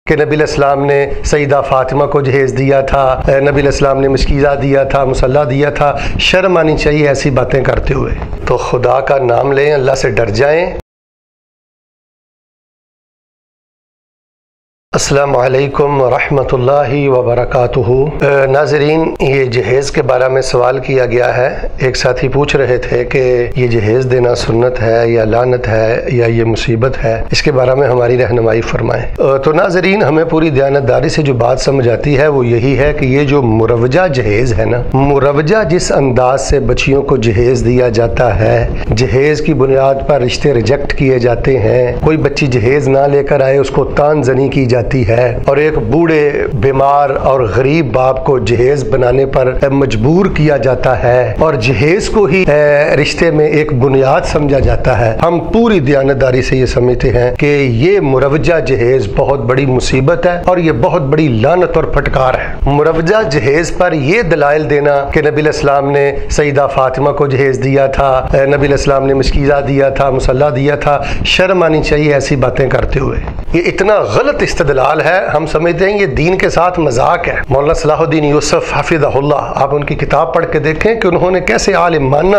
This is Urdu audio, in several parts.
کہ نبی علیہ السلام نے سیدہ فاطمہ کو جہیز دیا تھا، نبی علیہ السلام نے مشکیزہ دیا تھا، مصلح دیا تھا۔ شرم آنی چاہیے ایسی باتیں کرتے ہوئے۔ تو خدا کا نام لیں، اللہ سے ڈر جائیں۔ السلام علیکم ورحمۃ اللہ وبرکاتہ۔ ناظرین، یہ جہیز کے بارے میں سوال کیا گیا ہے۔ ایک ساتھی پوچھ رہے تھے کہ یہ جہیز دینا سنت ہے یا لعنت ہے یا یہ مصیبت ہے، اس کے بارے میں ہماری رہنمائی فرمائیں۔ تو ناظرین، ہمیں پوری دیانتداری سے جو بات سمجھ آتی ہے وہ یہی ہے کہ یہ جو مروجہ جہیز ہے نا، مروجہ جس انداز سے بچیوں کو جہیز دیا جاتا ہے، جہیز کی بنیاد پر رشتے ریجیکٹ کیے جاتے ہیں، کوئی بچی جہیز نہ لے کر آئے اس کو تان زنی کی جاتی ہے، اور ایک بوڑھے بیمار اور غریب باپ کو جہیز بنانے پر مجبور کیا جاتا ہے، اور جہیز کو ہی رشتے میں ایک بنیاد سمجھا جاتا ہے۔ ہم پوری دیانتداری سے یہ سمجھتے ہیں کہ یہ مروجہ جہیز بہت بڑی مصیبت ہے اور یہ بہت بڑی لعنت اور پھٹکار ہے۔ مروجہ جہیز پر یہ دلائل دینا کہ نبی علیہ السلام نے سیدہ فاطمہ کو جہیز دیا تھا، نبی علیہ السلام نے مشکیزہ دیا تھا، مصلح دیا تھا، شرم آنی چاہیے ایسی باتیں کرتے ہوئے۔ یہ اتنا غلط استدلال ہے، ہم سمجھتے ہیں یہ دین کے ساتھ مذاق ہے۔ مولانا صلاح الدین یوسف حفظہ اللہ، آپ ان کی کتاب پڑھ کے دیکھیں کہ انہوں نے کیسے عالمانہ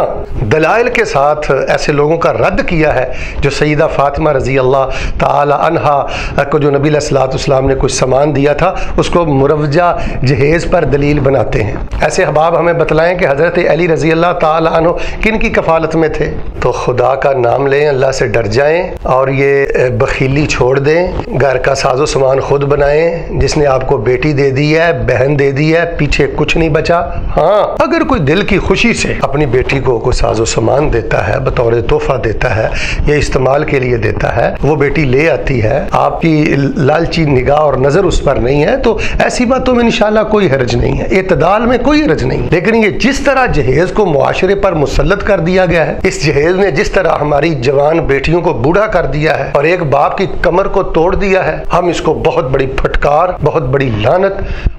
دلائل کے ساتھ ایسے لوگوں کا رد کیا ہے جو سیدہ فاطمہ رضی اللہ تعالی عنہا کو جو نبی علیہ السلام نے کچھ سامان دیا تھا اس کو مروجہ جہیز پر دلیل بناتے ہیں۔ ایسے احباب ہمیں بتلائیں کہ حضرت علی رضی اللہ تعالی عنہ کن کی کفالت میں تھے؟ تو خدا کا نام لیں، اللہ سے ڈر جائیں اور یہ بخیلی چھوڑ دیں۔ گھر کا ساز و سامان خود بنائیں۔ جس نے آپ کو بیٹی دے دی ہے، بہن دے دی ہے، پیچھے کچھ نہیں بچا۔ ہاں، اگر کوئی دل کی خوشی سے اپنی بیٹی کو کوئی ساز و سامان دیتا ہے، بطور تحفہ دیتا ہے یا استعمال کے لیے دیتا ہے، وہ بیٹی لے آتی ہے، آپ کی لالچی نگاہ اور نظر اس پر نہیں ہے، تو ایسی باتوں میں انشاءاللہ کوئی حرج نہیں ہے، اعتدال میں کوئی حرج نہیں۔ لیکن یہ جس طرح جہیز کو معاشرے پر مسلط کر دیا گیا ہے، اس جہیز نے جس طرح ہماری جوان بیٹیوں کو بوڑھا کر دیا ہے اور ایک باپ کی کمر کو توڑ دیا ہے، ہم اس کو بہت بڑی پھٹکار، بہت بڑی لعنت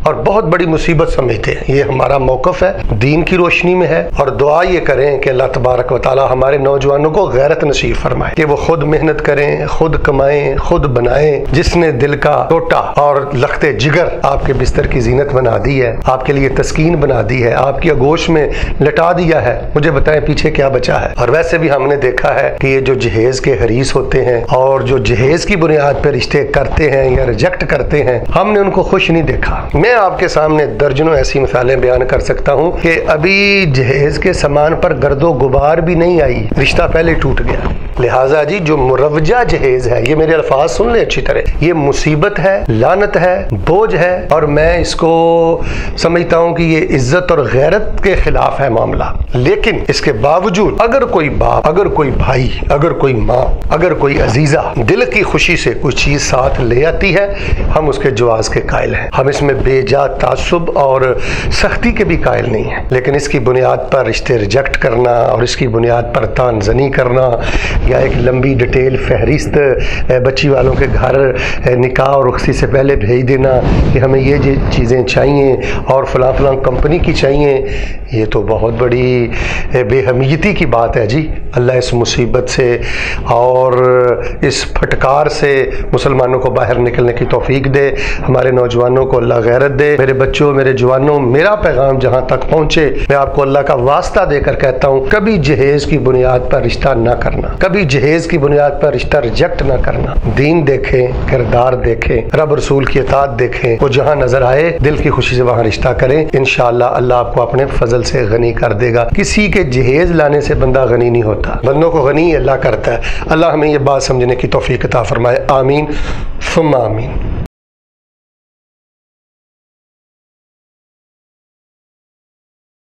اور بہت بڑی مصیبت سمجھتے ہیں۔ یہ ہمارا موقف ہے، دین کی روشنی میں ہے، اور دعا یہ کریں کہ اللہ تبارک و تعالی ہمارے نوجوانوں کو غیرت نصیب فرمائے کہ وہ خود محنت کریں، خود کمائیں، خود بنائیں۔ جس نے دل کا ٹوٹا اور لخت جگر آپ کے بستر کی زینت بنا دی ہے، آپ کے لیے تسکین بنا دی ہے، آپ کی آغوش میں لٹا دیا ہے، مجھے بتائیں پیچھے کیا بچا ہے؟ اور ویسے بھی ہم نے دیکھا ہے کہ یہ جو جہیز کے حریص ہوتے ہیں اور جو جہیز کی بنیاد پر رشتے کرتے ہیں یا ریجیکٹ کرتے ہیں، ہم نے ان کو خوش نہیں دیکھا۔ میں آپ کے سامنے درجنوں ایسی مثالیں بیان کر سکتا ہوں کہ ابھی جہیز کے سامان پر گرد و غبار بھی نہیں آئی، رشتہ پہلے ٹوٹ گیا۔ لہٰذا جی، جو مروجہ جہیز ہے، یہ میرے الفاظ سن لیں اچھی طرح، یہ مصیبت ہے، لعنت ہے، بوجھ ہے، اور میں اس کو سمجھتا ہوں کہ یہ عزت اور غیرت کے خلاف ہے معاملہ۔ لیکن اس کے باوجود اگر کوئی باپ، اگر کوئی بھائی، اگر کوئی ماں، اگر کوئی عزیزہ دل کی خوشی سے کوئی چیز ساتھ لے آتی ہے، ہم اس کے جواز کے قائل ہیں۔ ہم اس میں بے جا تعصب اور سختی کے بھی قائل نہیں ہیں، لیکن اس کی بنیاد پر رشتے ریجیکٹ کرنا اور اس کی بنیاد پر تان زنی کرنا یا ایک لمبی ڈیٹیل فہرست بچی والوں کے گھر نکاح اور رخصتی سے پہلے بھیج دینا کہ ہمیں یہ چیزیں چاہیے اور فلاں فلاں کمپنی کی چاہیے، یہ تو بہت بڑی بے حمیتی کی بات ہے جی۔ اللہ اس مصیبت سے اور اس پھٹکار سے مسلمانوں کو باہر نکلنے کی توفیق دے، ہمارے نوجوانوں کو اللہ غیرت دے۔ میرے بچوں، میرے جوانوں، میرا پیغام جہاں تک پہنچے، میں آپ کو اللہ کا واسطہ دے کر کہتا ہوں، کبھی جہیز کی بنیاد پر رشتہ نہ کرنا، کبھی جہیز کی بنیاد پر رشتہ ریجیکٹ نہ کرنا۔ دین دیکھیں، کردار دیکھیں، رب رسول کی اطاعت دیکھیں، وہ جہاں نظر آئے دل کی خوشی سے وہاں رشتہ کریں، انشاءاللہ اللہ آپ کو اپنے فضل سے غنی کر دے گا۔ کسی کے جہیز لانے سے بندہ غنی نہیں ہوتا، بندوں کو غنی اللہ کرتا ہے۔ اللہ ہمیں یہ بات سمجھنے کی توفیق عطا فرمائے، آمین ثم آمین۔